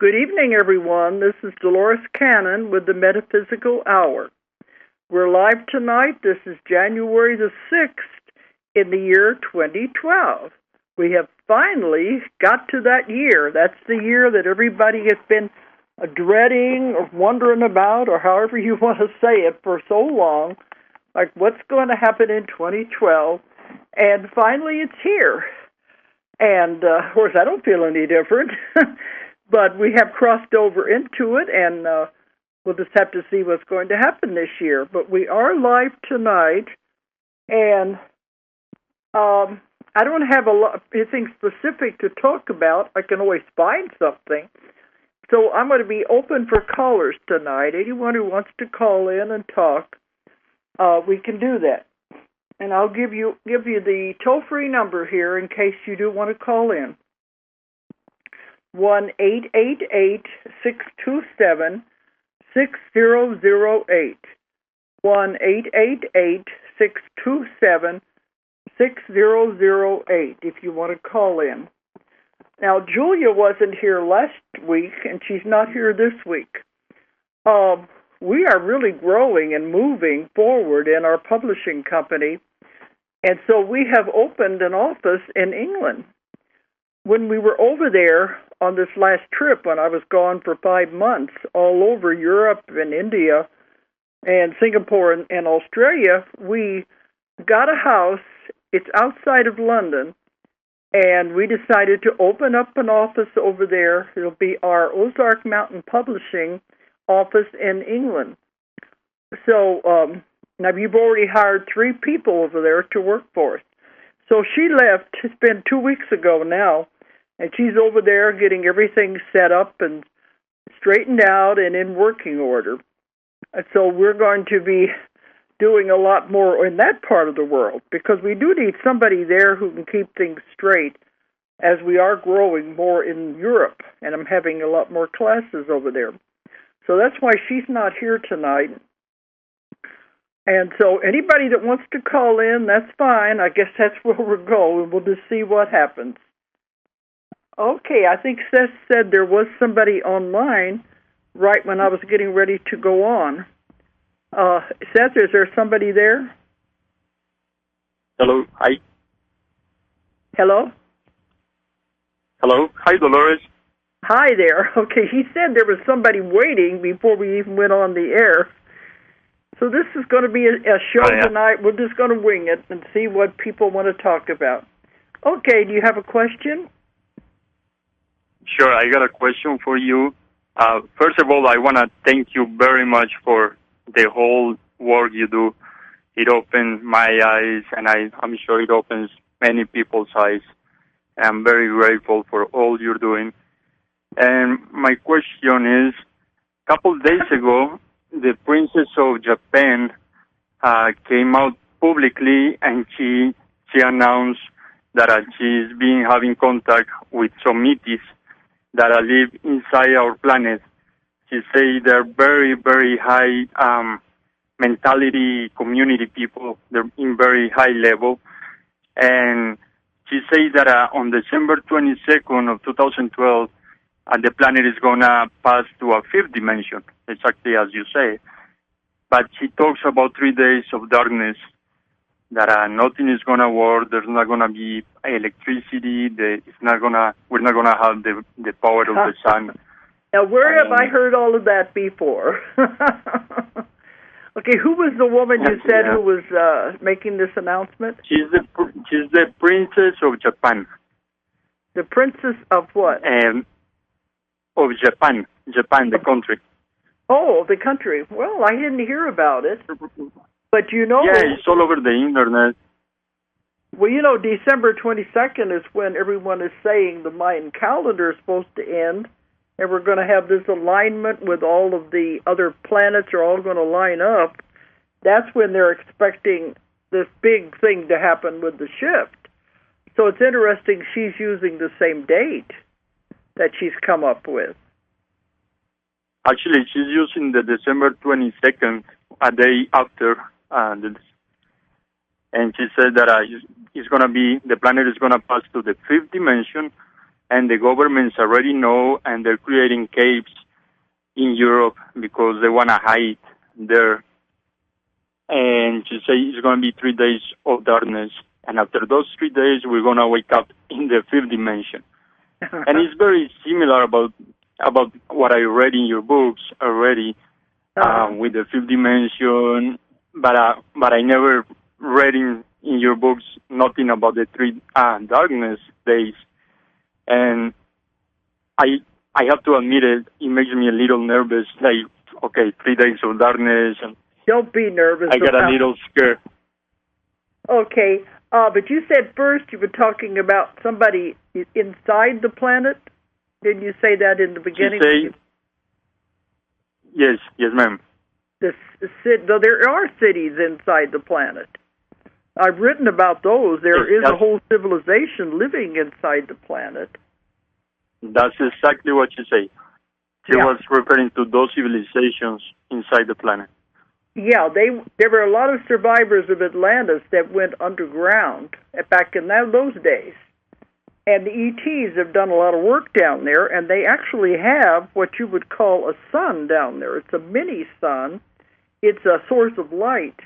Good evening, everyone. This is Dolores Cannon with the Metaphysical Hour. We're live tonight. This is January the 6th in the year 2012. We have finally got to that year. That's the year that everybody has been dreading or wondering about, or however you want to say it, for so long. Like, what's going to happen in 2012? And finally, it's here. And, of course, I don't feel any different. But we have crossed over into it, and we'll just have to see what's going to happen this year. But we are live tonight, and I don't have anything specific to talk about. I can always find something. So I'm going to be open for callers tonight. Anyone who wants to call in and talk, we can do that. And I'll give you the toll-free number here in case you do want to call in. 1-888-627-6008. 1-888-627-6008 if you want to call in. Now, Julia wasn't here last week, and she's not here this week. We are really growing and moving forward in our publishing company, and so we have opened an office in England. When we were over there on this last trip, when I was gone for 5 months, all over Europe and India and Singapore and Australia, we got a house. It's outside of London, and we decided to open up an office over there. It'll be our Ozark Mountain Publishing office in England. So now you've already hired 3 people over there to work for us. So she left. It's been 2 weeks ago now, and she's over there getting everything set up and straightened out and in working order. And so we're going to be doing a lot more in that part of the world because we do need somebody there who can keep things straight as we are growing more in Europe, and I'm having a lot more classes over there. So that's why she's not here tonight. And so anybody that wants to call in, that's fine. I guess that's where we're going. We'll just see what happens. Okay, I think Seth said there was somebody online right when I was getting ready to go on. Seth, is there somebody there? Hello. Hi. Hello? Hello. Hi, Dolores. Hi there. Okay, he said there was somebody waiting before we even went on the air. So this is going to be a show tonight. We're just going to wing it and see what people want to talk about. Okay, do you have a question? Sure, I got a question for you. First of all, I want to thank you very much for the whole work you do. It opened my eyes, and I'm sure it opens many people's eyes. I'm very grateful for all you're doing. And my question is, a couple of days ago, the Princess of Japan came out publicly, and she announced that she's been having contact with some ETs that live inside our planet. She say they're very, very high mentality community people. They're in very high level. And she say that on December 22nd of 2012, the planet is going to pass to a fifth dimension, exactly as you say. But she talks about 3 days of darkness, that nothing is going to work. There's not going to be electricity. We're not going to have the power of the sun. Now, where have I heard all of that before? Okay, who was the woman you said who was making this announcement? She's the Princess of Japan. The Princess of what? Of Japan, the country. Oh, the country. Well, I didn't hear about it. But you know... Yeah, it's all over the internet. Well, you know, December 22nd is when everyone is saying the Mayan calendar is supposed to end, and we're going to have this alignment with all of the other planets are all going to line up. That's when they're expecting this big thing to happen with the shift. So it's interesting she's using the same date that she's come up with. Actually, she's using the December 22nd, a day after, and she said that it's going to be, the planet is going to pass to the fifth dimension, and the governments already know, and they're creating caves in Europe because they want to hide there. And to say it's going to be 3 days of darkness, and after those 3 days, we're going to wake up in the fifth dimension. And it's very similar about what I read in your books already with the fifth dimension, but I never read in your books nothing about the three darkness days. And I have to admit it makes me a little nervous, like, okay, 3 days of darkness. And don't be nervous. I got a little scared. Okay, but you said first you were talking about somebody inside the planet. Didn't you say that in the beginning? Yes, ma'am. Though there are cities inside the planet. I've written about those. There is a whole civilization living inside the planet. That's exactly what you say. She was referring to those civilizations inside the planet. Yeah, there were a lot of survivors of Atlantis that went underground back in those days. And the ETs have done a lot of work down there, and they actually have what you would call a sun down there. It's a mini sun. It's a source of light.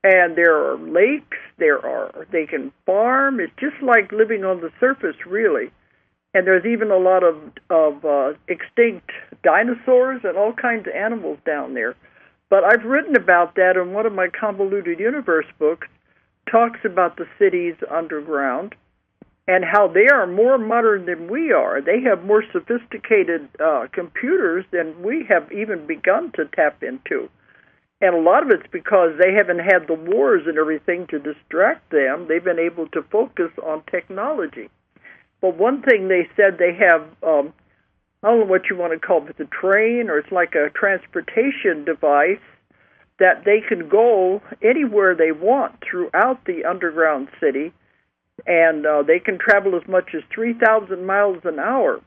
And there are lakes, they can farm. It's just like living on the surface, really. And there's even a lot of extinct dinosaurs and all kinds of animals down there. But I've written about that in one of my Convoluted Universe books, talks about the cities underground and how they are more modern than we are. They have more sophisticated computers than we have even begun to tap into. And a lot of it's because they haven't had the wars and everything to distract them. They've been able to focus on technology. But one thing they said, they have, I don't know what you want to call it, the train, or it's like a transportation device that they can go anywhere they want throughout the underground city, and they can travel as much as 3,000 miles an hour.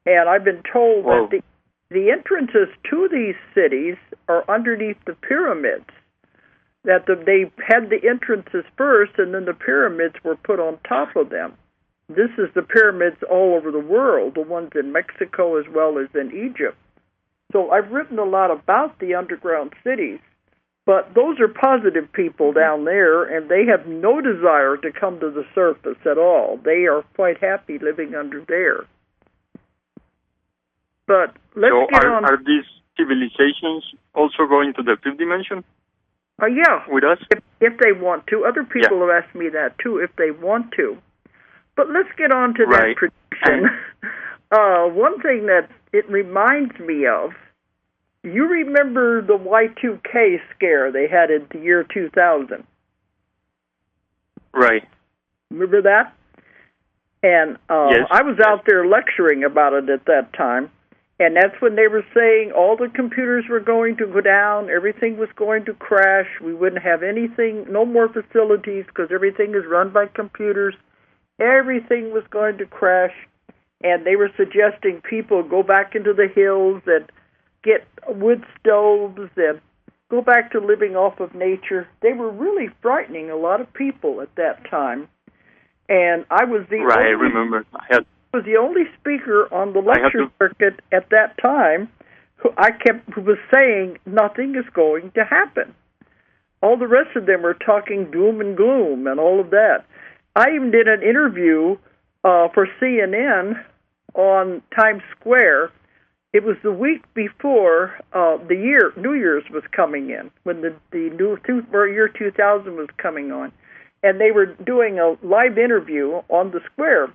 And I've been told that the entrances to these cities are underneath the pyramids, that they had the entrances first, and then the pyramids were put on top of them. This is the pyramids all over the world, the ones in Mexico as well as in Egypt. So I've written a lot about the underground cities, but those are positive people down there, and they have no desire to come to the surface at all. They are quite happy living under there. But let's get on. Are these civilizations also going to the fifth dimension? Yeah. With us? If they want to. Other people have asked me that, too, if they want to. But let's get on to that prediction. One thing that it reminds me of, you remember the Y2K scare they had in the year 2000? Right. Remember that? And yes. I was out there lecturing about it at that time, and that's when they were saying all the computers were going to go down, everything was going to crash, we wouldn't have anything, no more facilities because everything is run by computers. Everything was going to crash, and they were suggesting people go back into the hills and get wood stoves and go back to living off of nature. They were really frightening a lot of people at that time. And I was the I remember. I was the only speaker on the lecture circuit at that time who was saying nothing is going to happen. All the rest of them were talking doom and gloom and all of that. I even did an interview for CNN on Times Square. It was the week before New Year's was coming in, when the year 2000 was coming on. And they were doing a live interview on the square,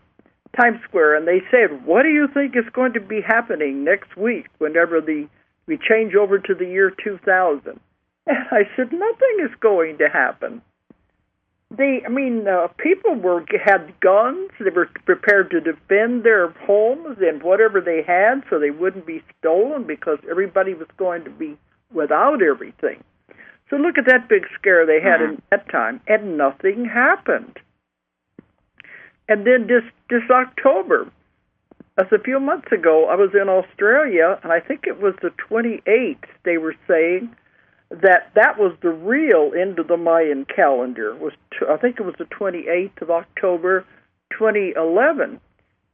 Times Square, and they said, what do you think is going to be happening next week whenever we change over to the year 2000? And I said, nothing is going to happen. People had guns. They were prepared to defend their homes and whatever they had so they wouldn't be stolen because everybody was going to be without everything. So look at that big scare they had in that time, and nothing happened. And then this October, as a few months ago, I was in Australia, and I think it was the 28th, they were saying that was the real end of the Mayan calendar. I think it was the 28th of October, 2011.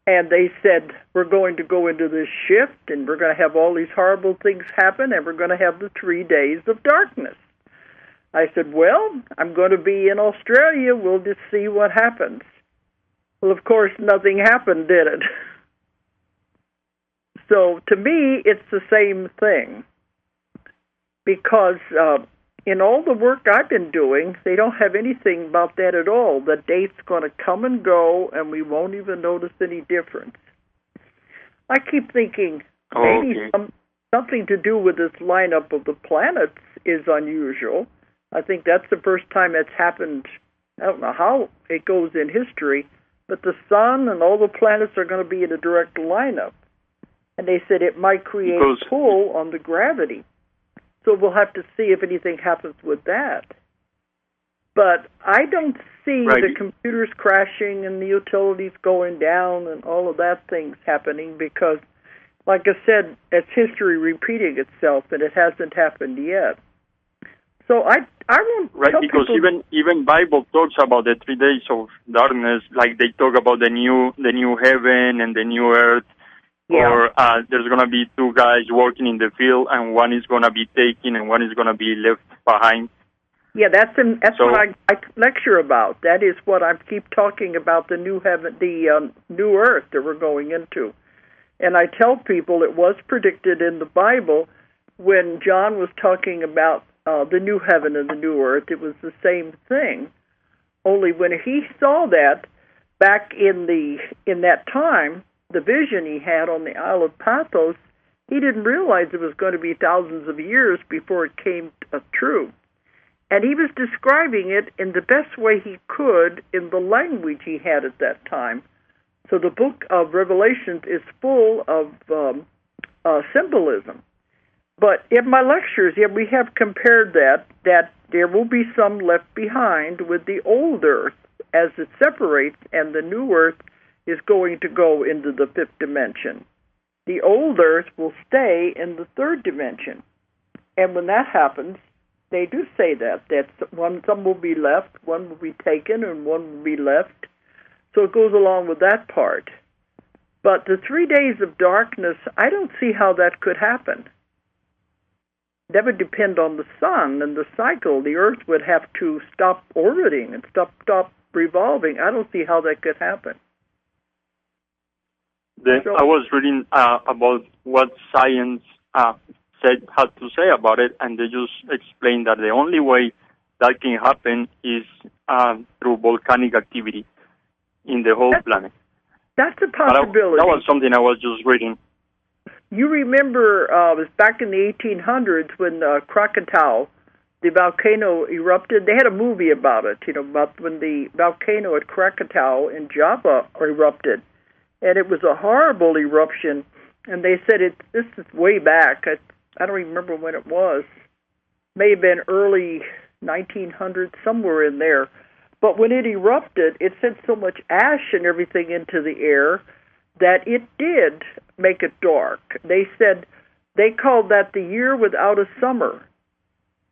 And they said, we're going to go into this shift, and we're going to have all these horrible things happen, and we're going to have the 3 days of darkness. I said, well, I'm going to be in Australia. We'll just see what happens. Well, of course, nothing happened, did it? So to me, it's the same thing. Because in all the work I've been doing, they don't have anything about that at all. The date's going to come and go, and we won't even notice any difference. I keep thinking maybe something to do with this lineup of the planets is unusual. I think that's the first time it's happened. I don't know how it goes in history, but the sun and all the planets are going to be in a direct lineup. And they said it might create a pull on the gravity. So we'll have to see if anything happens with that. But I don't see the computers crashing and the utilities going down and all of that things happening because, like I said, it's history repeating itself, and it hasn't happened yet. So I won't tell because people, even Bible talks about the 3 days of darkness, like they talk about the new heaven and the new earth. Yeah. Or there's going to be 2 guys working in the field, and one is going to be taken, and one is going to be left behind. Yeah, that's what I lecture about. That is what I keep talking about, the new heaven, the new earth that we're going into. And I tell people it was predicted in the Bible when John was talking about the new heaven and the new earth. It was the same thing. Only when he saw that back in that time, the vision he had on the Isle of Pathos, he didn't realize it was going to be thousands of years before it came true. And he was describing it in the best way he could in the language he had at that time. So the book of Revelations is full of symbolism. But in my lectures, we have compared that there will be some left behind with the old earth as it separates, and the new earth is going to go into the 5th dimension. The old earth will stay in the 3rd dimension. And when that happens, they do say that some will be left, one will be taken, and one will be left. So it goes along with that part. But the 3 days of darkness, I don't see how that could happen. That would depend on the sun and the cycle. The earth would have to stop orbiting and stop revolving. I don't see how that could happen. I was reading about what science had to say about it, and they just explained that the only way that can happen is through volcanic activity in the whole planet. That's a possibility. That was something I was just reading. You remember it was back in the 1800s when Krakatoa, the volcano erupted. They had a movie about it, about when the volcano at Krakatoa in Java erupted. And it was a horrible eruption. And they said this is way back. I don't remember when it was. May have been early 1900s, somewhere in there. But when it erupted, it sent so much ash and everything into the air that it did make it dark. They said they called that the year without a summer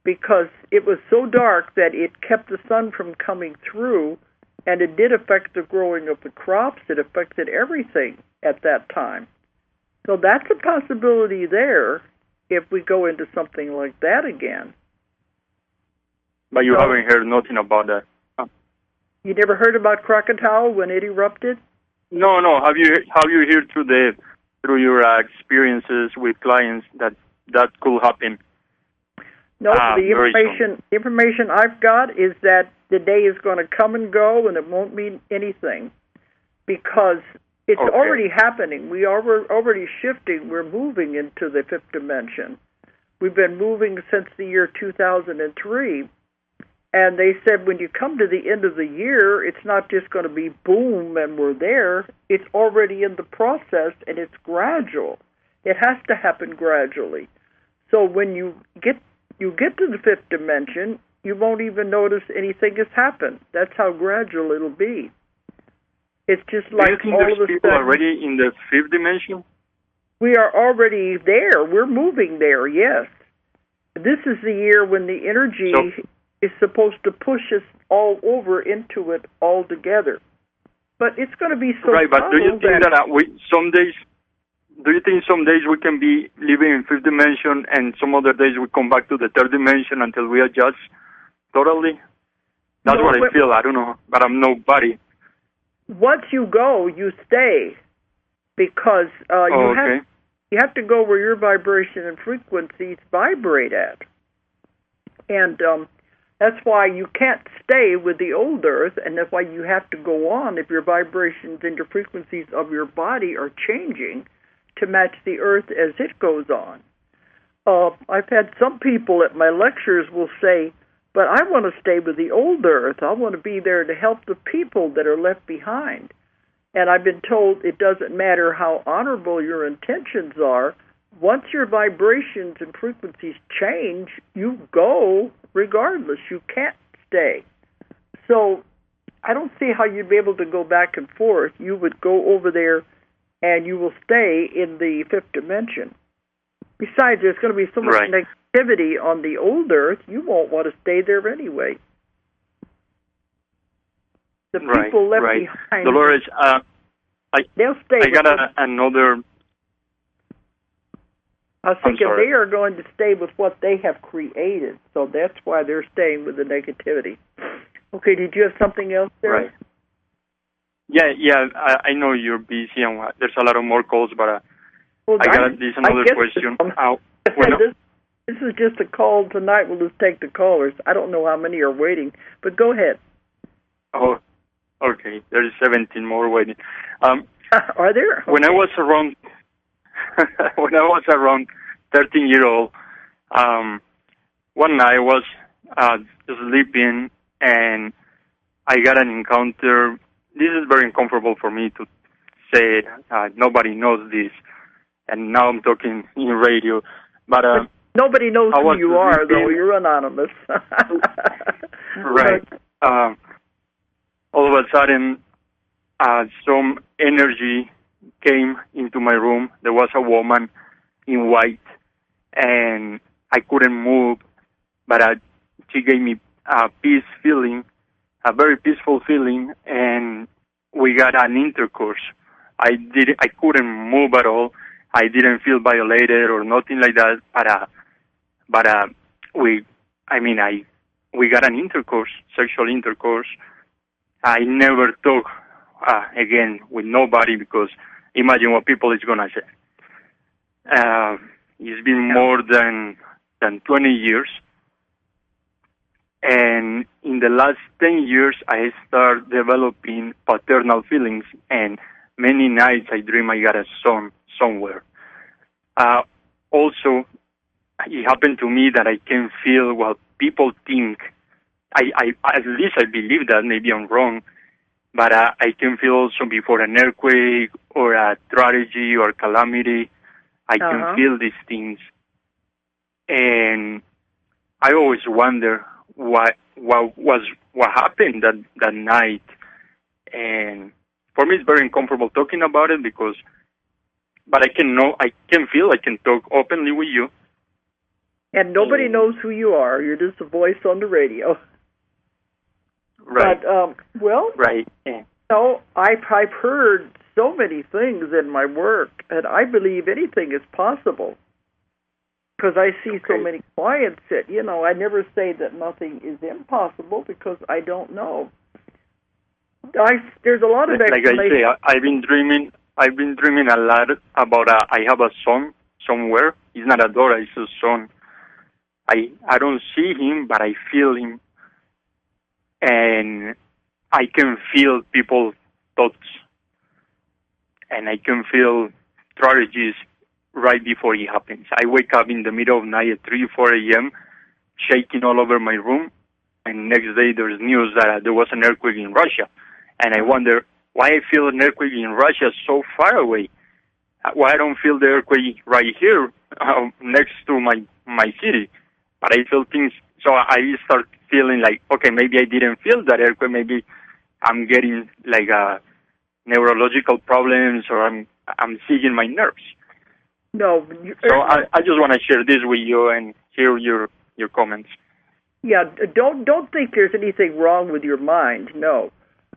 because it was so dark that it kept the sun from coming through, and it did affect the growing of the crops. It affected everything at that time. So that's a possibility there if we go into something like that again. But you haven't heard nothing about that. Huh? You never heard about Krakatoa when it erupted? No. Have you heard through your experiences with clients that could happen? No, the information I've got is that the day is going to come and go, and it won't mean anything because it's already happening. We are already shifting. We're moving into the 5th dimension. We've been moving since the year 2003. And they said when you come to the end of the year, it's not just going to be boom and we're there. It's already in the process, and it's gradual. It has to happen gradually. So when you get to the 5th dimension, you won't even notice anything has happened. That's how gradual it'll be. It's just like all of a sudden. People already in the 5th dimension? We are already there. We're moving there, yes. This is the year when the energy is supposed to push us all over into it all together. But it's going to be so right. But do you subtle think that do you think some days we can be living in fifth dimension and some other days we come back to the third dimension until we adjust totally? That's No, what I feel. I don't know, but I'm nobody. once you go, you stay, because you have to go where your vibration and frequencies vibrate at. And that's why you can't stay with the old earth, and that's why you have to go on if your vibrations and your frequencies of your body are changing to match the earth as it goes on. I've had some people at my lectures will say, but I want to stay with the old earth. I want to be there to help the people that are left behind. And I've been told it doesn't matter how honorable your intentions are. Once your vibrations and frequencies change, you go regardless. You can't stay. So I don't see how you'd be able to go back and forth. You would go over there and you will stay in the fifth dimension. Besides, there's going to be so much negativity on the old earth, you won't want to stay there anyway. The people left behind, Dolores, they'll stay. I got another. I was thinking they are going to stay with what they have created, so that's why they're staying with the negativity. Okay, did you have something else there? Right. Yeah. I know you're busy and there's a lot of more calls, but I got this another question. This is just a call tonight. We'll just take the callers. I don't know how many are waiting, but go ahead. Oh, okay. There's 17 more waiting. Are there? Okay. When I was around 13-year-old, one night I was sleeping and I got an encounter. This is very uncomfortable for me to say it. Nobody knows this, and now I'm talking in radio. But nobody knows who you are, though. You're anonymous. Right. All of a sudden, some energy came into my room. There was a woman in white, and I couldn't move, but she gave me a peace feeling, a very peaceful feeling, and we got an intercourse. I couldn't move at all. I didn't feel violated or nothing like that, but we got an intercourse, sexual intercourse. I never talk again with nobody because imagine what people is gonna say. It's been more than 20 years. And in the last 10 years, I started developing paternal feelings, and many nights I dream I got a son somewhere. Also, it happened to me that I can feel what people think. I at least I believe that. Maybe I'm wrong, but I can feel also before an earthquake or a tragedy or calamity. I can feel these things, and I always wonder what happened that night. And for me, it's very uncomfortable talking about it but I can talk openly with you. And nobody knows who you are. You're just a voice on the radio. Right. But, right. Yeah. I've heard so many things in my work, and I believe anything is possible. Because I see so many clients that, I never say that nothing is impossible because I don't know. There's a lot of explanations. Like I say, I've been dreaming a lot about I have a son somewhere. He's not a daughter, he's a son. I don't see him, but I feel him. And I can feel people's thoughts. And I can feel strategies right before it happens. I wake up in the middle of the night at 3 or 4 a.m., shaking all over my room. And next day there's news that there was an earthquake in Russia. And I wonder why I feel an earthquake in Russia so far away. Why I don't feel the earthquake right here next to my city. But I feel things, so I start feeling like, okay, maybe I didn't feel that earthquake. Maybe I'm getting like neurological problems, or I'm seeing my nerves. No. So I just want to share this with you and hear your comments. Yeah, don't think there's anything wrong with your mind. No,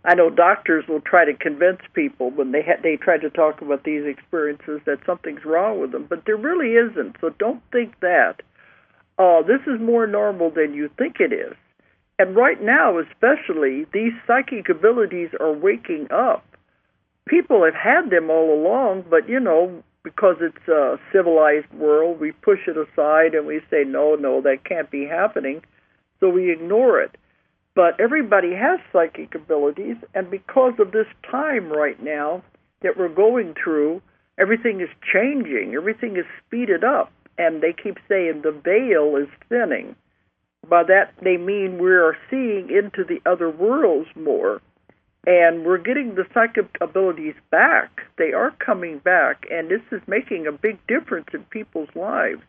I know doctors will try to convince people when they try to talk about these experiences that something's wrong with them, but there really isn't. So don't think that. This is more normal than you think it is. And right now, especially, these psychic abilities are waking up. People have had them all along, but, because it's a civilized world, we push it aside and we say, no, that can't be happening, so we ignore it. But everybody has psychic abilities, and because of this time right now that we're going through, everything is changing, everything is speeded up, and they keep saying the veil is thinning. By that, they mean we are seeing into the other worlds more. And we're getting the psychic abilities back. They are coming back, and this is making a big difference in people's lives.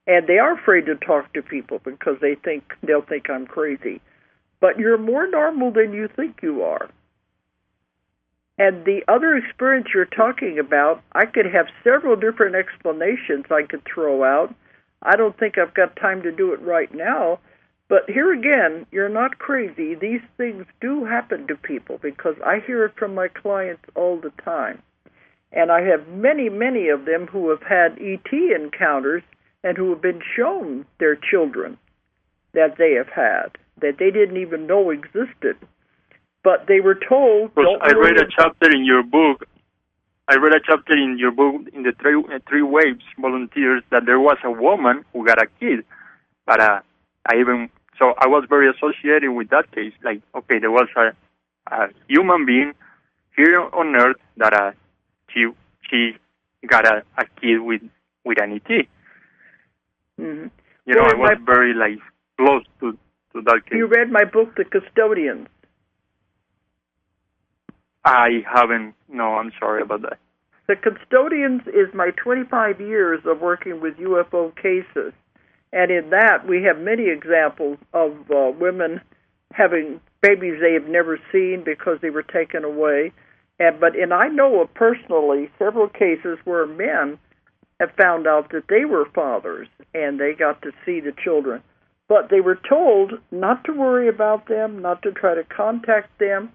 And they are afraid to talk to people because they'll think I'm crazy. But you're more normal than you think you are. And the other experience you're talking about, I could have several different explanations I could throw out. I don't think I've got time to do it right now. But here again, you're not crazy. These things do happen to people because I hear it from my clients all the time. And I have many, many of them who have had ET encounters and who have been shown their children that they have had, that they didn't even know existed. But they were told... I read a chapter in your book. In the three Waves Volunteers, that there was a woman who got a kid. But so I was very associated with that case. Like, okay, there was a human being here on Earth that she got a kid with an ET. Mm-hmm. I was very close to that case. You read my book, The Custodians? I haven't. No, I'm sorry about that. The Custodians is my 25 years of working with UFO cases. And in that, we have many examples of women having babies they have never seen because they were taken away. But I know of personally several cases where men have found out that they were fathers and they got to see the children. But they were told not to worry about them, not to try to contact them,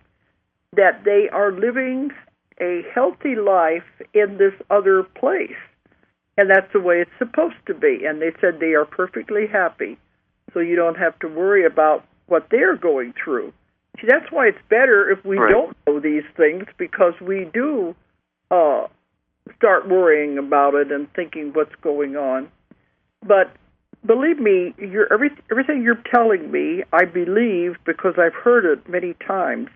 that they are living a healthy life in this other place. And that's the way it's supposed to be. And they said they are perfectly happy, so you don't have to worry about what they're going through. See, that's why it's better if we don't know these things, because we do start worrying about it and thinking what's going on. But believe me, everything you're telling me, I believe because I've heard it many times.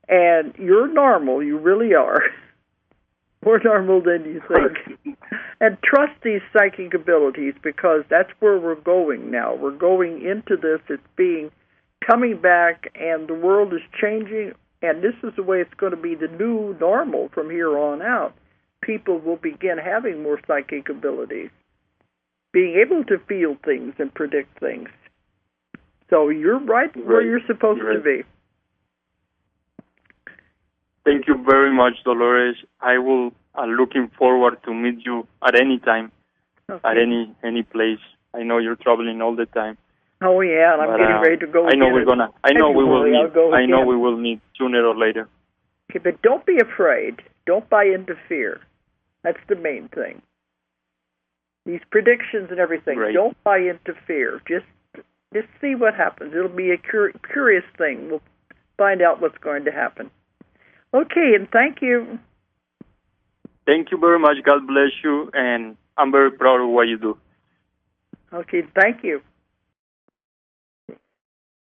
And you're normal. You really are. More normal than you think. And trust these psychic abilities, because that's where we're going now. We're going into this. It's coming back, and the world is changing, and this is the way it's going to be the new normal from here on out. People will begin having more psychic abilities, being able to feel things and predict things. So you're right where you're supposed to be. Thank you very much, Dolores. I will. I'm looking forward to meet you at any time, at any place. I know you're traveling all the time. Oh yeah, and I'm getting ready to go. I know we will meet sooner or later. Okay, but don't be afraid. Don't buy into fear. That's the main thing. These predictions and everything. Right. Don't buy into fear. Just see what happens. It'll be a curious thing. We'll find out what's going to happen. Okay, and thank you. Thank you very much. God bless you, and I'm very proud of what you do. Okay, thank you.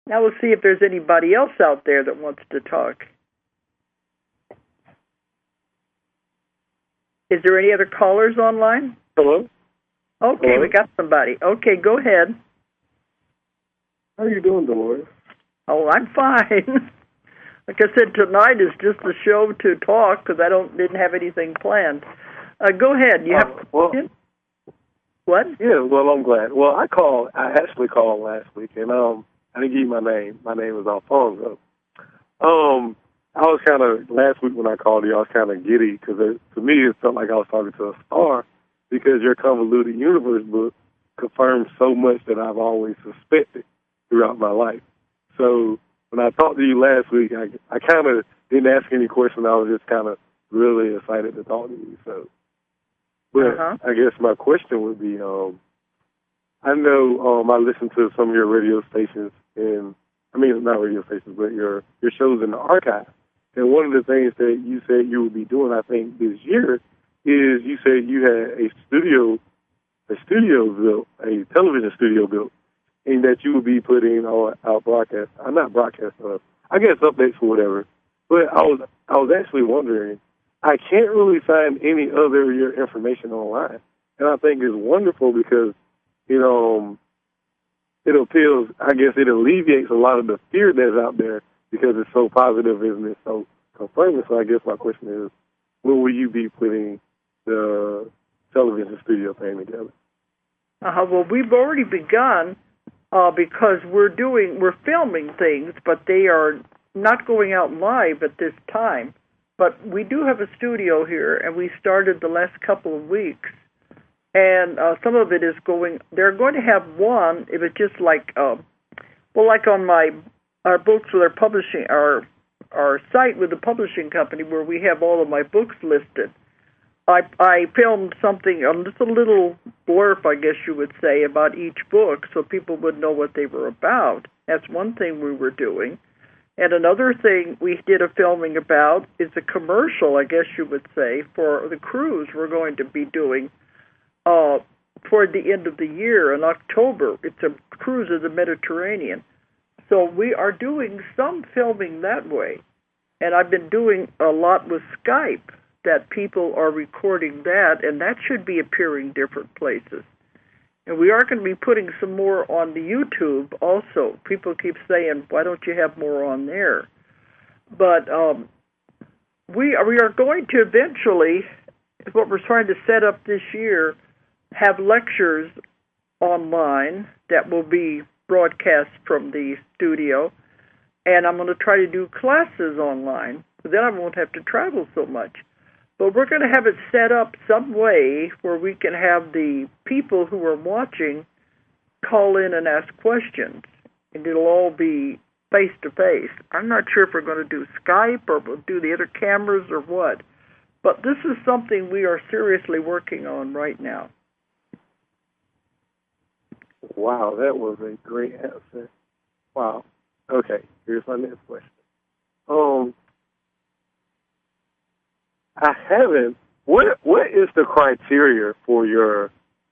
Now we'll see if there's anybody else out there that wants to talk. Is there any other callers online? Hello? Okay, Hello? We got somebody. Okay, go ahead. How are you doing, Dolores? Oh, I'm fine. Like I said, tonight is just a show to talk because I didn't have anything planned. Go ahead. You have a question? What? Yeah, well, I'm glad. Well, I actually called last week, and I didn't give you my name. My name is Alfonso. I was kind of, last week when I called you, I was kind of giddy because to me it felt like I was talking to a star, because your Convoluted Universe book confirms so much that I've always suspected throughout my life. So when I talked to you last week, I kind of didn't ask any questions. I was just kind of really excited to talk to you. So, but I guess my question would be, I know I listen to some of your radio stations, not radio stations, but your shows in the archive. And one of the things that you said you would be doing, I think, this year is you said you had a television studio built, and that you would be putting out broadcast, I guess updates or whatever. But I was actually wondering, I can't really find any other of your information online, and I think it's wonderful because it appeals. I guess it alleviates a lot of the fear that's out there because it's so positive, isn't it? So confirming. So I guess my question is, when will you be putting the television studio thing together? Well, we've already begun because we're filming things, but they are not going out live at this time. But we do have a studio here, and we started the last couple of weeks. And some of it is they're going to have one, if it's just like on our books with our publishing, our site with the publishing company where we have all of my books listed. I filmed something, just a little blurb, I guess you would say, about each book so people would know what they were about. That's one thing we were doing. And another thing we did a filming about is a commercial, I guess you would say, for the cruise we're going to be doing toward the end of the year in October. It's a cruise of the Mediterranean. So we are doing some filming that way. And I've been doing a lot with Skype, that people are recording that, and that should be appearing different places. And we are going to be putting some more on the YouTube also. People keep saying, why don't you have more on there? But we are going to eventually, what we're trying to set up this year, have lectures online that will be broadcast from the studio. And I'm going to try to do classes online. Then I won't have to travel so much. But we're going to have it set up some way where we can have the people who are watching call in and ask questions. And it'll all be face-to-face. I'm not sure if we're going to do Skype or we'll do the other cameras or what. But this is something we are seriously working on right now. Wow, that was a great answer. Wow. Okay, here's my next question. I haven't. What is the criteria for your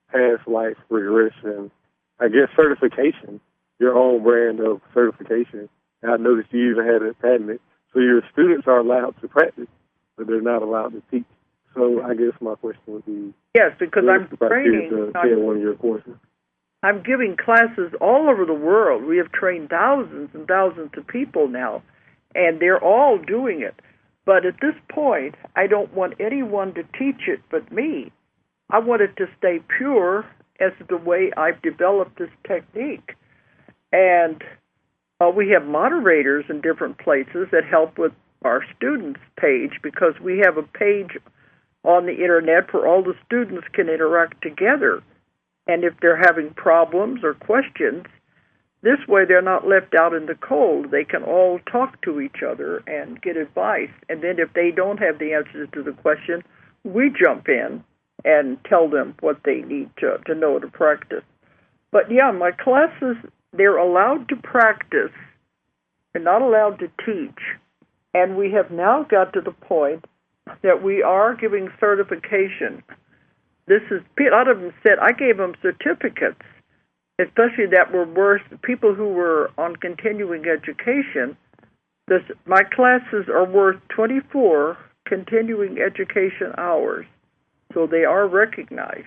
past life regression? I guess certification, your own brand of certification. And I noticed you even had it patented. So your students are allowed to practice, but they're not allowed to teach. So I guess my question would be, yes, because I'm training one of your courses. I'm giving classes all over the world. We have trained thousands and thousands of people now, and they're all doing it. But at this point, I don't want anyone to teach it but me. I want it to stay pure as the way I've developed this technique. And we have moderators in different places that help with our students' page because we have a page on the Internet where all the students can interact together. And if they're having problems or questions, this way they're not left out in the cold. They can all talk to each other and get advice. And then if they don't have the answers to the question, we jump in and tell them what they need to know to practice. But yeah, my classes, they're allowed to practice. They're not allowed to teach. And we have now got to the point that we are giving certification. This is, a lot of them said, I gave them certificates, especially that were worth, people who were on continuing education. My classes are worth 24 continuing education hours, so they are recognized,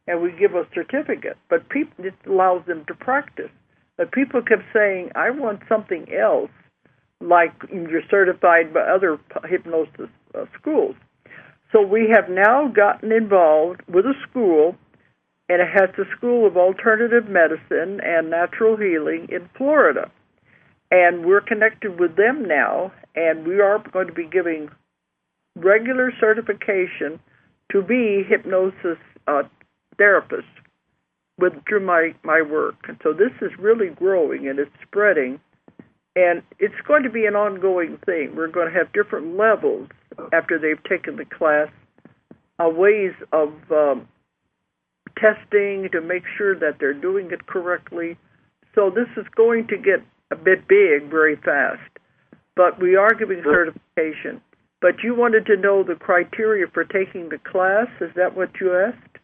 and we give a certificate. But it allows them to practice. But people kept saying, I want something else, like you're certified by other hypnosis schools. So we have now gotten involved with a school, and it has the School of Alternative Medicine and Natural Healing in Florida. And we're connected with them now, and we are going to be giving regular certification to be hypnosis therapists through my work. And so this is really growing, and it's spreading. And it's going to be an ongoing thing. We're going to have different levels after they've taken the class, ways of testing to make sure that they're doing it correctly. So this is going to get a bit big very fast. But we are giving certification. But you wanted to know the criteria for taking the class. Is that what you asked?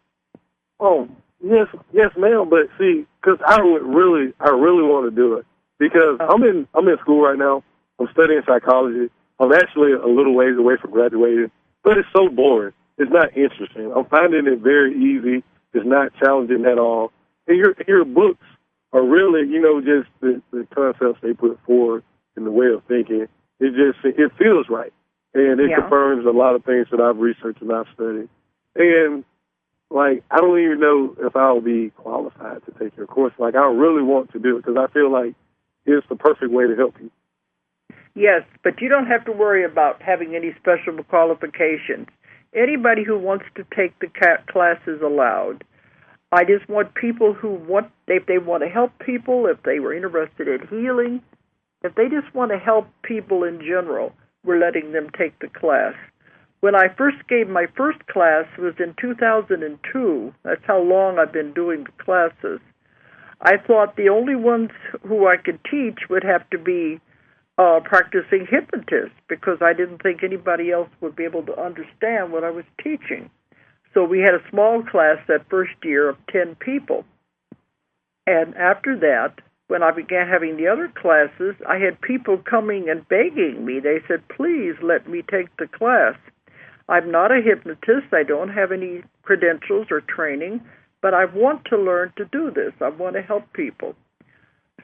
Oh, yes, ma'am. But see, because I really want to do it because I'm in school right now. I'm studying psychology. I'm actually a little ways away from graduating, but it's so boring. It's not interesting. I'm finding it very easy. It's not challenging at all. And your books are really, just the concepts they put forward and the way of thinking. It feels right. And it confirms a lot of things that I've researched and I've studied. And, I don't even know if I'll be qualified to take your course. I really want to do it because I feel like it's the perfect way to help you. Yes, but you don't have to worry about having any special qualifications. Anybody who wants to take the class is allowed. I just want people if they want to help people, if they were interested in healing, if they just want to help people in general, we're letting them take the class. When I first gave my first class was in 2002. That's how long I've been doing the classes. I thought the only ones who I could teach would have to be practicing hypnotists because I didn't think anybody else would be able to understand what I was teaching. So we had a small class that first year of 10 people. And after that, when I began having the other classes, I had people coming and begging me. They said, please let me take the class. I'm not a hypnotist. I don't have any credentials or training, but I want to learn to do this. I want to help people.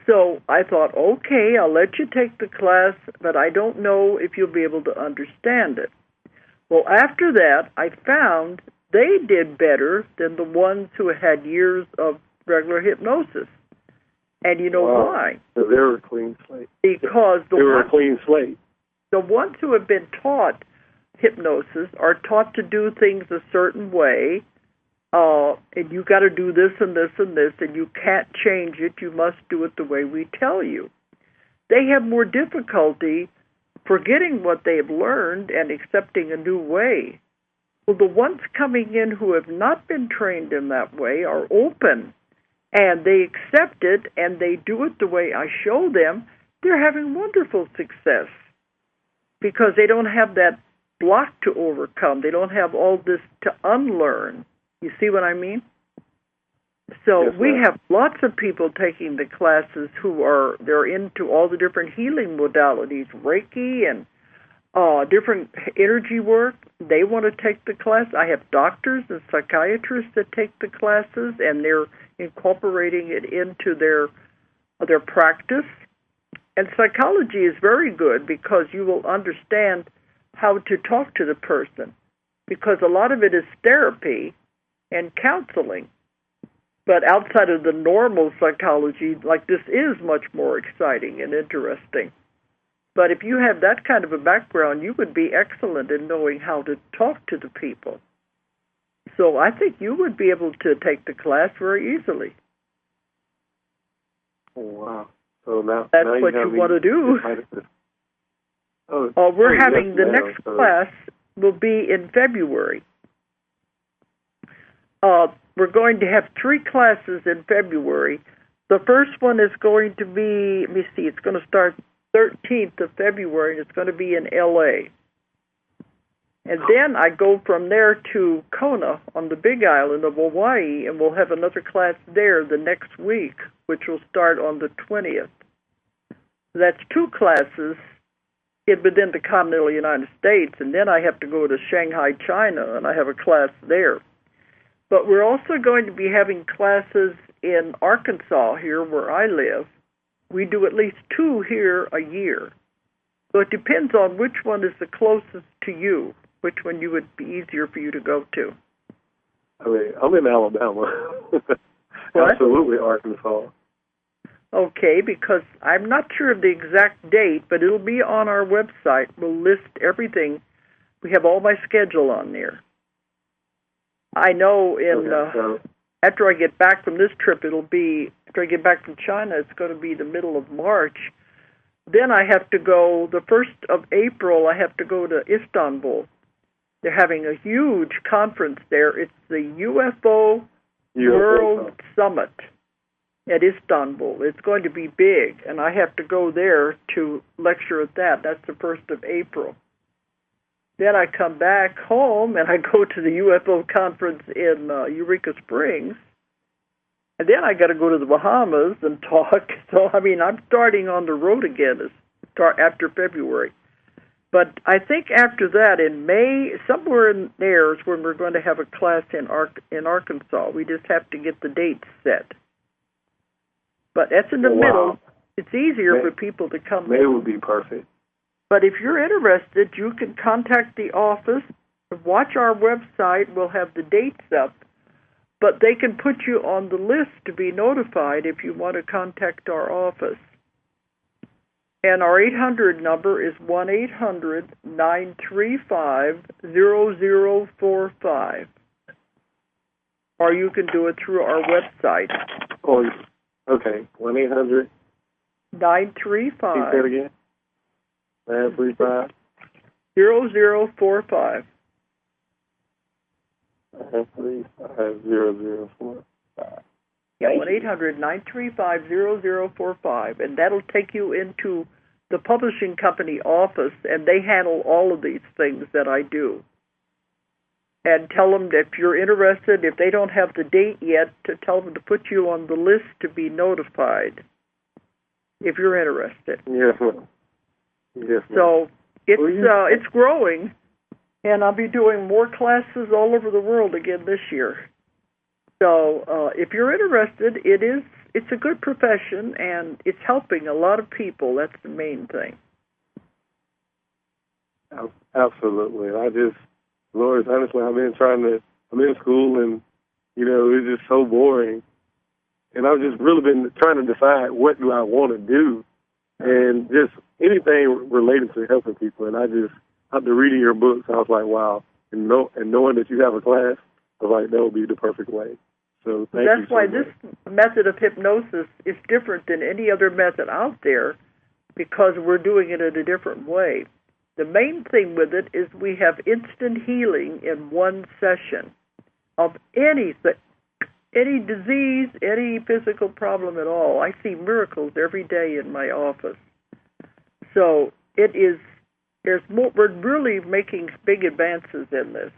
So I thought, okay, I'll let you take the class, but I don't know if you'll be able to understand it. Well, after that, I found they did better than the ones who had years of regular hypnosis. And you know why? So they were a clean slate. Because they were a clean slate. The ones who have been taught hypnosis are taught to do things a certain way, and you got to do this and this and this, and you can't change it. You must do it the way we tell you. They have more difficulty forgetting what they've learned and accepting a new way. Well, the ones coming in who have not been trained in that way are open, and they accept it, and they do it the way I show them. They're having wonderful success because they don't have that block to overcome. They don't have all this to unlearn. You see what I mean? So yes, we have lots of people taking the classes they're into all the different healing modalities, Reiki and different energy work. They want to take the class. I have doctors and psychiatrists that take the classes, and they're incorporating it into their practice. And psychology is very good because you will understand how to talk to the person, because a lot of it is therapy and counseling. But outside of the normal psychology, like this is much more exciting and interesting. But if you have that kind of a background, you would be excellent in knowing how to talk to the people. So I think you would be able to take the class very easily. Oh, wow. So now what you want to do. We're having the next class will be in February. We're going to have 3 classes in February. The first one is going to be, it's going to start 13th of February, and it's going to be in L.A. And then I go from there to Kona on the Big Island of Hawaii, and we'll have another class there the next week, which will start on the 20th. That's 2 classes within the continental United States, and then I have to go to Shanghai, China, and I have a class there. But we're also going to be having classes in Arkansas, here where I live. We do at least 2 here a year. So it depends on which one is the closest to you, which one you would be easier for you to go to. I mean, I'm in Alabama. Absolutely Arkansas. Okay, because I'm not sure of the exact date, but it'll be on our website. We'll list everything. We have all my schedule on there. I know after I get back from this trip, after I get back from China, it's going to be the middle of March. Then I have to go, the 1st of April, I have to go to Istanbul. They're having a huge conference there. It's the UFO World Summit at Istanbul. It's going to be big, and I have to go there to lecture at that. That's the 1st of April. Then I come back home, and I go to the UFO conference in Eureka Springs. And then I got to go to the Bahamas and talk. So, I mean, I'm starting on the road again after February. But I think after that, in May, somewhere in there is when we're going to have a class in Arkansas. We just have to get the dates set. But that's in the middle. It's easier for people to come. May would be perfect. But if you're interested, you can contact the office, watch our website. We'll have the dates up. But they can put you on the list to be notified if you want to contact our office. And our 800 number is 1-800-935-0045. Or you can do it through our website. Oh, okay. 1-800. 935. Repeat that again. 935. 0045. 935-0045. Yeah, 1-800-935-0045. And that'll take you into the publishing company office, and they handle all of these things that I do. And tell them that if you're interested, if they don't have the date yet, to tell them to put you on the list to be notified if you're interested. Yes, ma'am. Yes, ma'am. So it's growing, and I'll be doing more classes all over the world again this year. So if you're interested, it's a good profession, and it's helping a lot of people. That's the main thing. Absolutely. Lord, honestly, I'm in school, and, it's just so boring. And I've just really been trying to decide what do I want to do, and just anything related to helping people. And after reading your books, I was like, wow. And knowing that you have a class, I was like, that would be the perfect way. So thank you so much. That's why this method of hypnosis is different than any other method out there, because we're doing it in a different way. The main thing with it is we have instant healing in one session of anything, any disease, any physical problem at all. I see miracles every day in my office. So we're really making big advances in this.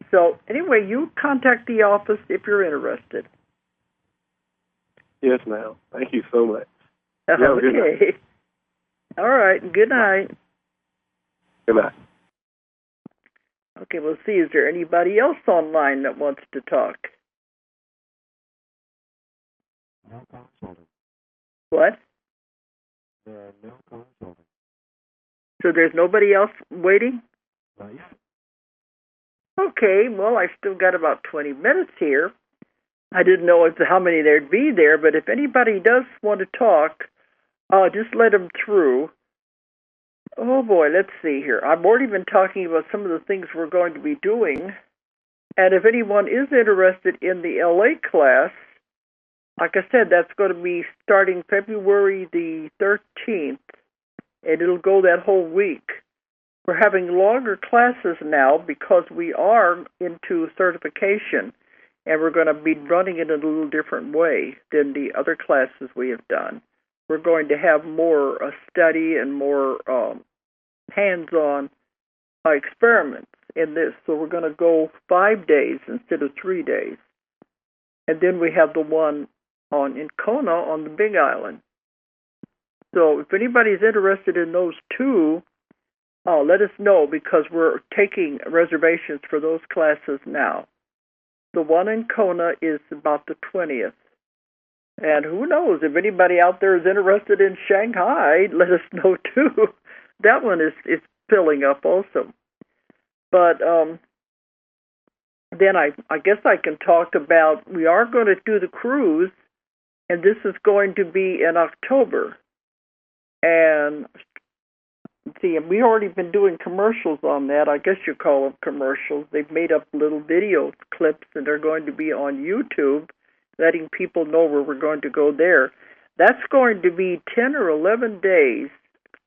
So anyway, you contact the office if you're interested. Yes, ma'am. Thank you so much. Okay. All right. Good night. Good night. Okay, we'll see. Is there anybody else online that wants to talk? No consulting. What? There are no consulting. So there's nobody else waiting? Not yet. Okay, well, I've still got about 20 minutes here. I didn't know how many there'd be there, but if anybody does want to talk, just let them through. Oh, boy, let's see here. I've already been talking about some of the things we're going to be doing. And if anyone is interested in the LA class, like I said, that's going to be starting February the 13th, and it'll go that whole week. We're having longer classes now because we are into certification, and we're going to be running it in a little different way than the other classes we have done. We're going to have more study and more hands-on experiments in this. So we're going to go 5 days instead of 3 days. And then we have the one in Kona on the Big Island. So if anybody's interested in those two, let us know, because we're taking reservations for those classes now. The one in Kona is about the 20th. And who knows, if anybody out there is interested in Shanghai, let us know too. That one is filling up also. But then I guess I can talk about, we are going to do the cruise, and this is going to be in October. And see, we already been doing commercials on that. I guess you call them commercials. They've made up little video clips, and they're going to be on YouTube, letting people know where we're going to go there. That's going to be 10 or 11 days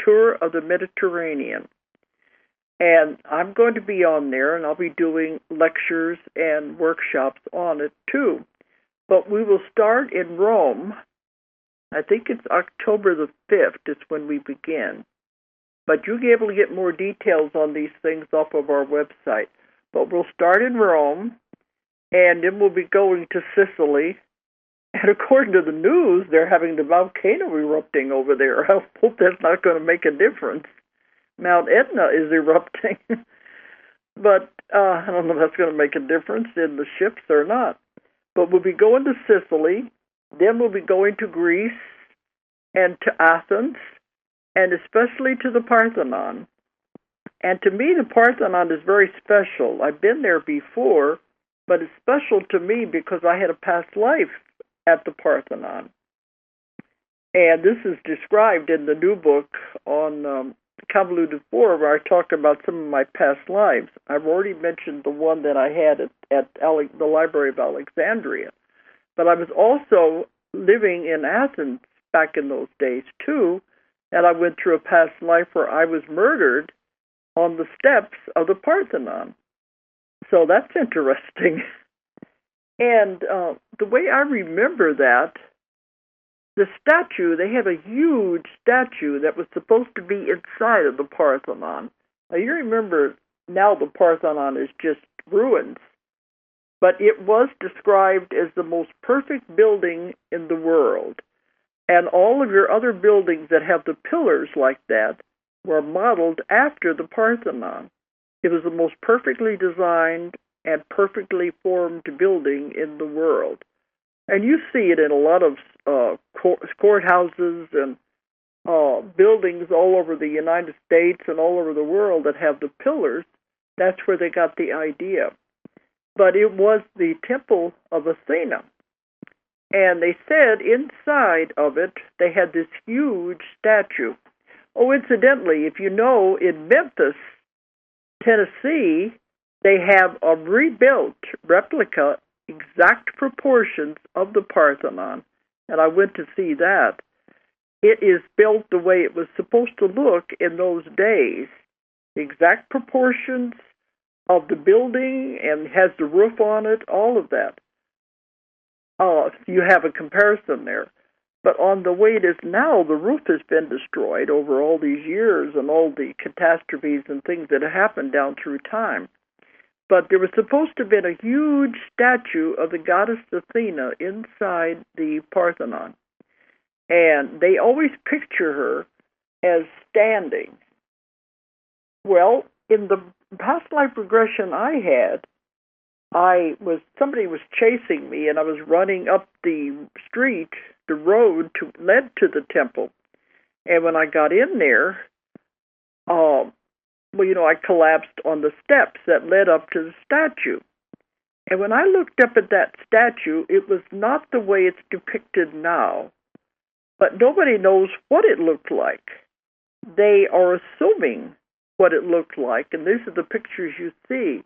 tour of the Mediterranean. And I'm going to be on there, and I'll be doing lectures and workshops on it, too. But we will start in Rome. I think it's October the 5th is when we begin. But you'll be able to get more details on these things off of our website. But we'll start in Rome, and then we'll be going to Sicily. And according to the news, they're having the volcano erupting over there. I hope that's not going to make a difference. Mount Etna is erupting. But I don't know if that's going to make a difference in the ships or not. But we'll be going to Sicily. Then we'll be going to Greece and to Athens, and especially to the Parthenon. And to me, the Parthenon is very special. I've been there before, but it's special to me because I had a past life at the Parthenon. And this is described in the new book on Convoluted 4, where I talk about some of my past lives. I've already mentioned the one that I had at the Library of Alexandria. But I was also living in Athens back in those days, too, and I went through a past life where I was murdered on the steps of the Parthenon. So that's interesting. And the way I remember that, the statue, they have a huge statue that was supposed to be inside of the Parthenon. Now, you remember now the Parthenon is just ruins. But it was described as the most perfect building in the world. And all of your other buildings that have the pillars like that were modeled after the Parthenon. It was the most perfectly designed and perfectly formed building in the world. And you see it in a lot of courthouses and buildings all over the United States and all over the world that have the pillars. That's where they got the idea. But it was the temple of Athena. And they said inside of it, they had this huge statue. Oh, incidentally, if you know, in Memphis, Tennessee, they have a rebuilt replica, exact proportions of the Parthenon. And I went to see that. It is built the way it was supposed to look in those days. Exact proportions of the building, and has the roof on it, all of that. You have a comparison there. But on the way it is now, the roof has been destroyed over all these years and all the catastrophes and things that have happened down through time. But there was supposed to have been a huge statue of the goddess Athena inside the Parthenon. And they always picture her as standing. Well, in the past life regression I had, somebody was chasing me, and I was running up the street, the road led to the temple. And when I got in there, I collapsed on the steps that led up to the statue. And when I looked up at that statue, it was not the way it's depicted now. But nobody knows what it looked like. They are assuming what it looked like, and these are the pictures you see.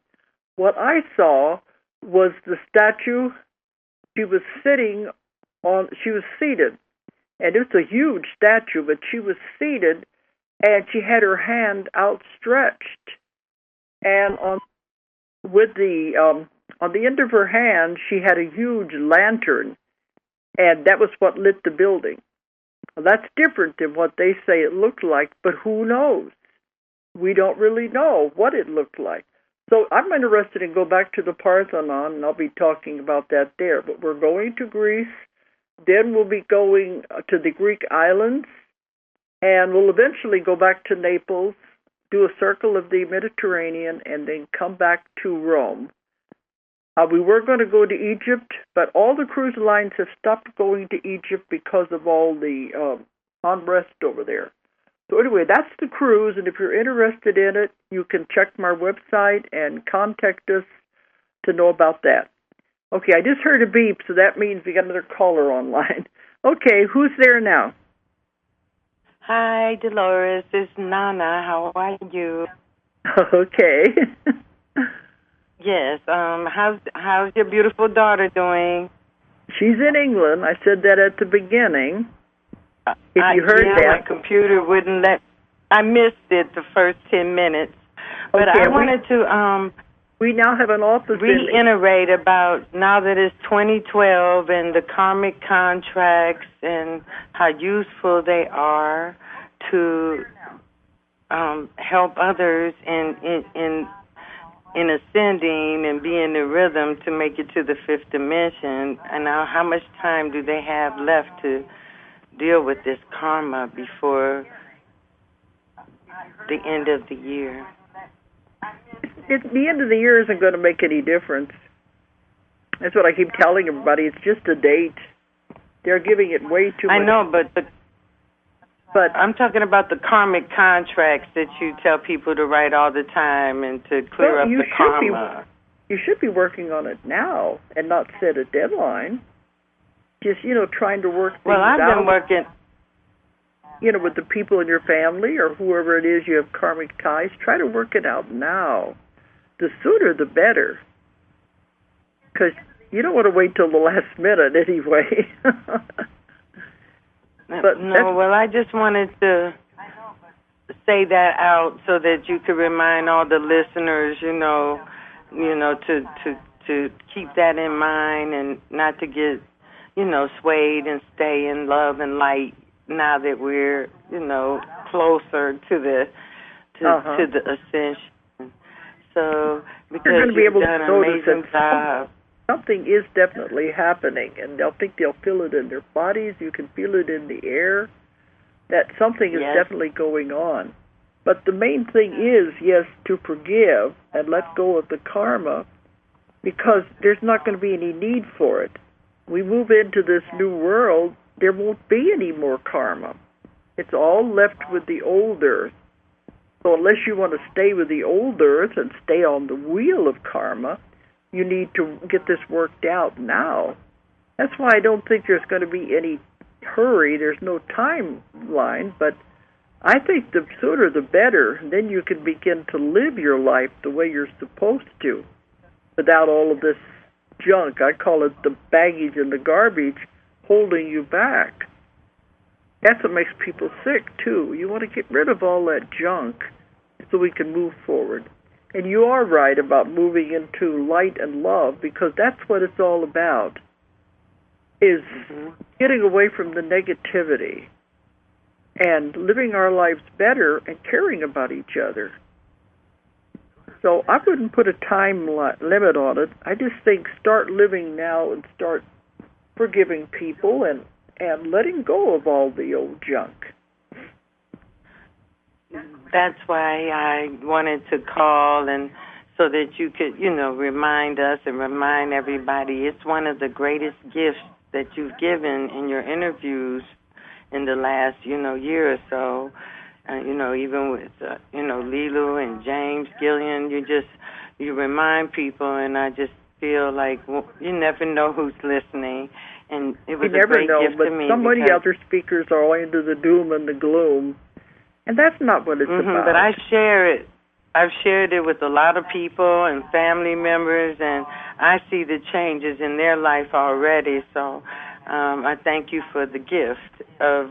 What I saw was the statue. She was seated, and it's a huge statue, but she was seated, and she had her hand outstretched, and on the end of her hand, she had a huge lantern, and that was what lit the building. Well, that's different than what they say it looked like, but who knows? We don't really know what it looked like. So I'm interested in go back to the Parthenon, and I'll be talking about that there. But we're going to Greece, then we'll be going to the Greek islands, and we'll eventually go back to Naples, do a circle of the Mediterranean, and then come back to Rome. We were going to go to Egypt, but all the cruise lines have stopped going to Egypt because of all the unrest over there. So anyway, that's the cruise, and if you're interested in it, you can check my website and contact us to know about that. Okay, I just heard a beep, so that means we got another caller online. Okay, who's there now? Hi, Dolores. It's Nana. How are you? Okay. Yes. How's your beautiful daughter doing? She's in England. I said that at the beginning. If you heard yeah, that. my computer wouldn't let. I missed it the first 10 minutes, but Okay, I wanted to we now have an office reiterate about now that it's 2012 and the karmic contracts and how useful they are to help others in ascending and be in the rhythm to make it to the fifth dimension. And now, how much time do they have left to deal with this karma before the end of the year? The end of the year isn't going to make any difference. That's what I keep telling everybody. It's just a date. They're giving it way too much. I know, but I'm talking about the karmic contracts that you tell people to write all the time and to clear up the karma. You should be working on it now and not set a deadline. Just, trying to work things out. Well, I've been working. With the people in your family or whoever it is you have karmic ties, try to work it out now. The sooner the better. Because you don't want to wait till the last minute anyway. Well, I just wanted to say that out so that you could remind all the listeners, to keep that in mind and not to get, swayed and stay in love and light now that we're, closer to the ascension. So because you've done an amazing job. Something is definitely happening, and they'll feel it in their bodies. You can feel it in the air. That something is definitely going on. But the main thing is, yes, to forgive and let go of the karma, because there's not going to be any need for it. We move into this new world, there won't be any more karma. It's all left with the old earth. So unless you want to stay with the old earth and stay on the wheel of karma, you need to get this worked out now. That's why I don't think there's going to be any hurry. There's no timeline, but I think the sooner the better. Then you can begin to live your life the way you're supposed to without all of this junk. I call it the baggage and the garbage holding you back. That's what makes people sick, too. You want to get rid of all that junk so we can move forward. And you are right about moving into light and love, because that's what it's all about, is getting away from the negativity and living our lives better and caring about each other. So I wouldn't put a time limit on it. I just think start living now and start forgiving people and letting go of all the old junk. That's why I wanted to call, and so that you could, remind us and remind everybody. It's one of the greatest gifts that you've given in your interviews in the last, year or so. Even with, Lilu and James Gillian, you remind people, and I just feel like you never know who's listening. And it was a great gift to me. But some of the other speakers are all into the doom and the gloom. And that's not what it's about. But I share it. I've shared it with a lot of people and family members, and I see the changes in their life already. So I thank you for the gift of,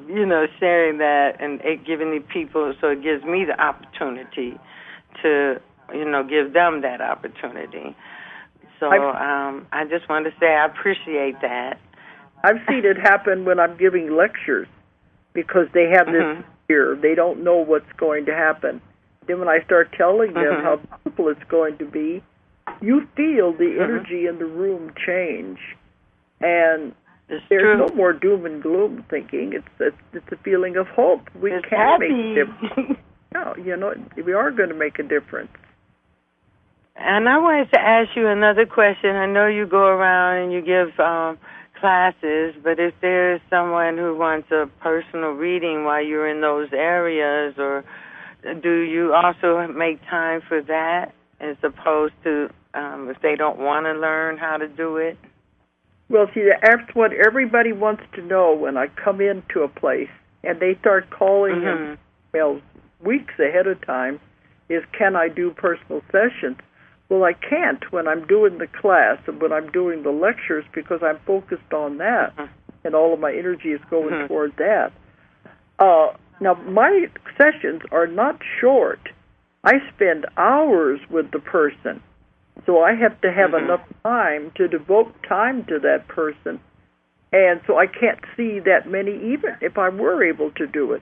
sharing that and giving the people, so it gives me the opportunity to, give them that opportunity. So I just want to say I appreciate that. I've seen it happen when I'm giving lectures, because they have this fear. They don't know what's going to happen. Then when I start telling them how beautiful it's going to be, you feel the energy in the room change. And there's no more doom and gloom thinking. It's a feeling of hope. We can make a difference. No, we are going to make a difference. And I wanted to ask you another question. I know you go around and you give classes, but if there's someone who wants a personal reading while you're in those areas, or do you also make time for that as opposed to if they don't want to learn how to do it? Well, see, that's what everybody wants to know when I come into a place and they start calling in, weeks ahead of time, is can I do personal sessions? Well, I can't when I'm doing the class and when I'm doing the lectures, because I'm focused on that, and all of my energy is going toward that. Now, my sessions are not short. I spend hours with the person, so I have to have enough time to devote time to that person, and so I can't see that many even if I were able to do it.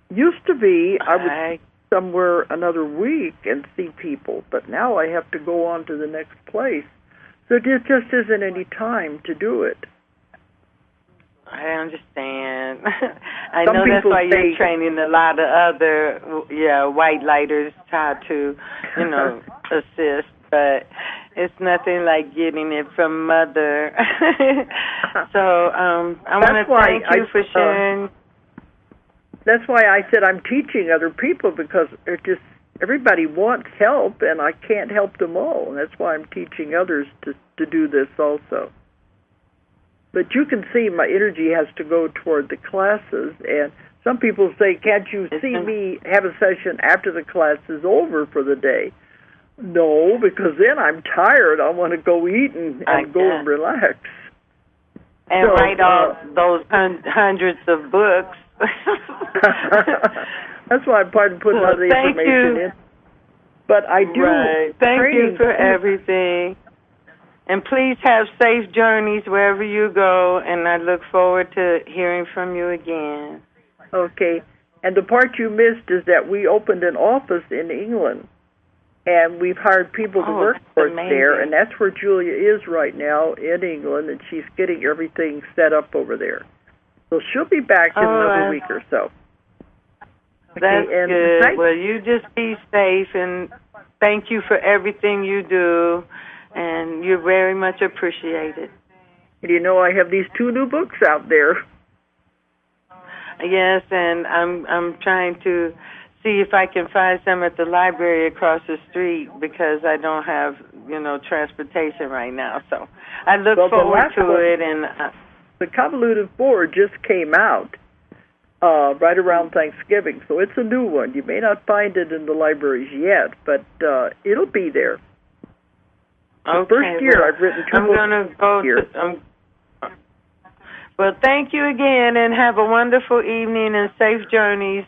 Used to be I would somewhere another week and see people, but now I have to go on to the next place. So there just isn't any time to do it. I understand. I Some know that's people why you're say- training a lot of other, white lighters how to, assist. But it's nothing like getting it from Mother. So I want to thank you for sharing. That's why I said I'm teaching other people, because everybody wants help, and I can't help them all. And that's why I'm teaching others to do this also. But you can see my energy has to go toward the classes, and some people say, can't you see me have a session after the class is over for the day? No, because then I'm tired. I want to go eat and go and relax. And write all those hundreds of books. That's why I'm putting all the information in. But I do. Right. Thank you for everything. And please have safe journeys wherever you go, and I look forward to hearing from you again. Okay. And the part you missed is that we opened an office in England, and we've hired people to work for us there, and that's where Julia is right now in England, and she's getting everything set up over there. So she'll be back in another week or so. That's good. Well, you just be safe, and thank you for everything you do, and you're very much appreciated. And I have these 2 new books out there. Yes, and I'm trying to see if I can find some at the library across the street, because I don't have, transportation right now. So I look forward to it. And the Convoluted Four just came out right around Thanksgiving, so it's a new one. You may not find it in the libraries yet, but it'll be there. The first year I've written 2 books. I'm going to go here. Well, thank you again, and have a wonderful evening and safe journeys.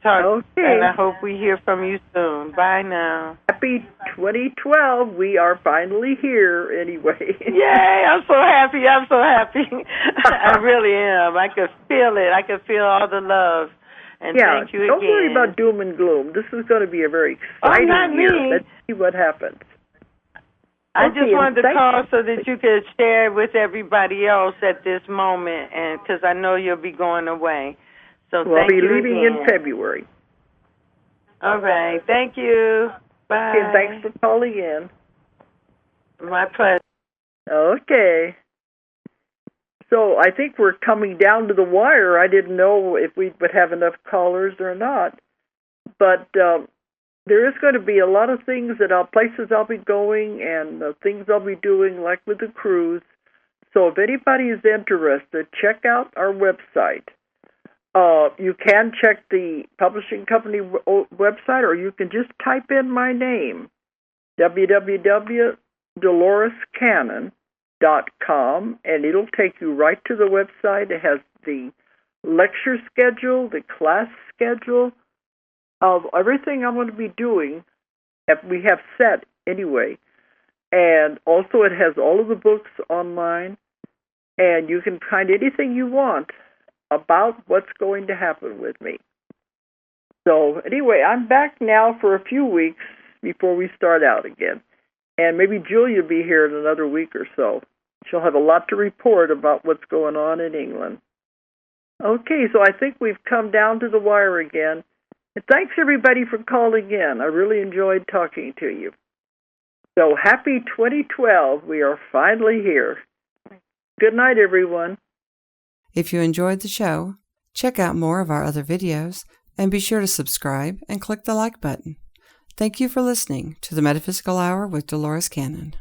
Okay. And I hope we hear from you soon. Bye now. Happy 2012. We are finally here anyway. Yay, I'm so happy. I really am. I could feel it. I could feel all the love. And thank you again. Don't worry about doom and gloom. This is going to be a very exciting year. Let's see what happens. I just wanted to call so that you could share with everybody else at this moment, and because I know you'll be going away. So I'll be leaving in February. All right. Thank you. Bye. Okay, thanks for calling in. My pleasure. Okay. So I think we're coming down to the wire. I didn't know if we would have enough callers or not. But there is going to be a lot of things places I'll be going, and things I'll be doing, like with the cruise. So if anybody is interested, check out our website. You can check the publishing company website, or you can just type in my name, www.dolorescannon.com, and it'll take you right to the website. It has the lecture schedule, the class schedule, of everything I'm going to be doing, that we have set anyway. And also it has all of the books online, and you can find anything you want about what's going to happen with me. So anyway, I'm back now for a few weeks before we start out again. And maybe Julia will be here in another week or so. She'll have a lot to report about what's going on in England. Okay, so I think we've come down to the wire again. And thanks, everybody, for calling in. I really enjoyed talking to you. So happy 2012. We are finally here. Good night, everyone. If you enjoyed the show, check out more of our other videos and be sure to subscribe and click the like button. Thank you for listening to the Metaphysical Hour with Dolores Cannon.